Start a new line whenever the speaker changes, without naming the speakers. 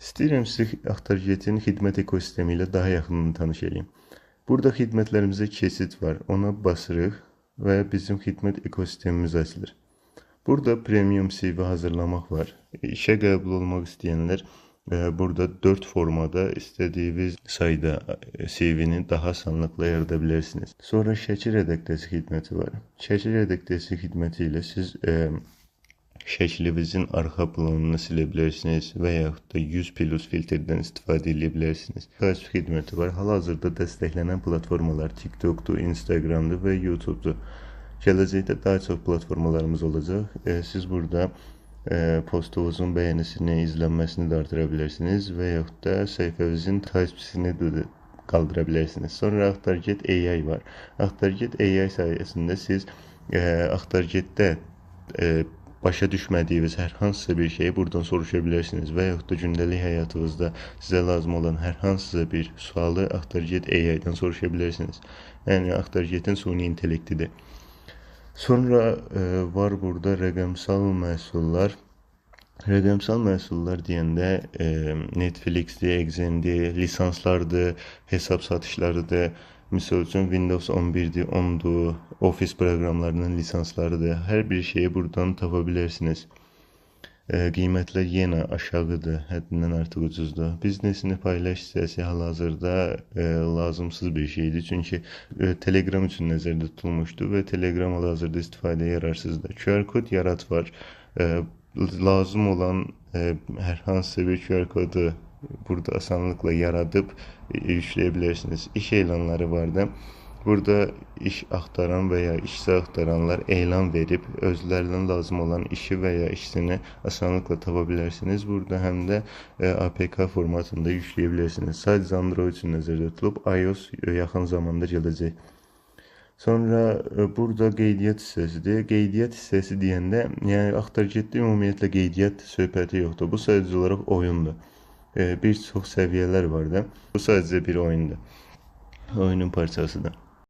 İstəyirəm sizi AxtarGet-in xidmət ekosistemi ilə daha yaxından tanış edeyim. Burada xidmətlərimizə keçid var. Ona basırıq və bizim xidmət ekosistemimiz açılır. Burada premium CV hazırlamaq var. İşə qəbul olmaq istəyənlər burada 4 formada istədiyiniz sayda CV-ni daha asanlıqla yarada bilərsiniz. Sonra şəkil redaksiyası xidməti var. Şəkil redaksiyası xidməti ilə siz şəklinizin arxa planını silə bilərsiniz və yaxud da 100+ filtrdən istifadə edə bilərsiniz. Təsvir xidməti var. Hal-hazırda dəstəklənən platformalar TikTokdur, Instagramdır və YouTubedur. Gələcəkdə daha çox platformalarımız olacaq. Siz burada postunuzun bəyənisini, izlənməsini də artıra bilərsiniz və yaxud da səhifənizin takipçisini də qaldıra bilərsiniz. Sonra AxtarGet AI var. AxtarGet AI sayəsində siz AxtarGet-də başa düşmədiyiniz hər hansısa bir şeyi buradan soruşa bilərsiniz və yaxud da gündəlik həyatınızda sizə lazım olan hər hansısa bir sualı AxtarGet AI-dan soruşa bilərsiniz. Yəni AxtarGet-in süni intellektidir. Sonra var burada rəqəmsal məhsullar. Rəqəmsal məhsullar deyəndə Netflix-dir, Exen-dir, lisanslardır, hesab satışlarıdır. Misal üçün Windows 11-dir, 10-dur, Office proqramlarının lisanslarıdır. Hər bir şeyi buradan tapa bilərsiniz. Qiymətlər yenə aşağıdır, həddindən artıq ucuzdur. Biznesini paylaş hissəsi hal-hazırda lazımsız bir şeydir. Çünki Telegram üçün nəzərdə tutulmuşdu və Telegram hal-hazırda istifadəyə yararsızdır. QR kod yarat var. Lazım olan hər hansısa bir QR kodu burada asanlıqla yaradıb yükləyə bilərsiniz. İş elanları var da. Burada iş axtaran və ya işçi axtaranlar elan verib özlərinə lazım olan işi və ya işçini asanlıqla tapa bilərsiniz. Burada həm də APK formatında yükləyə bilərsiniz. Sadəcə Android üçün nəzərdə tutulub, iOS yaxın zamanda gələcək. Sonra burada qeydiyyat hissəsidir. Qeydiyyat hissəsi deyəndə, yəni AxtarGet-də ümumiyyətlə qeydiyyat söhbəti yoxdur. Bu sadəcə olaraq oyundur. Bir çox səviyyələr var da. Bu sadəcə bir oyundur. Oyunun parçasıdır.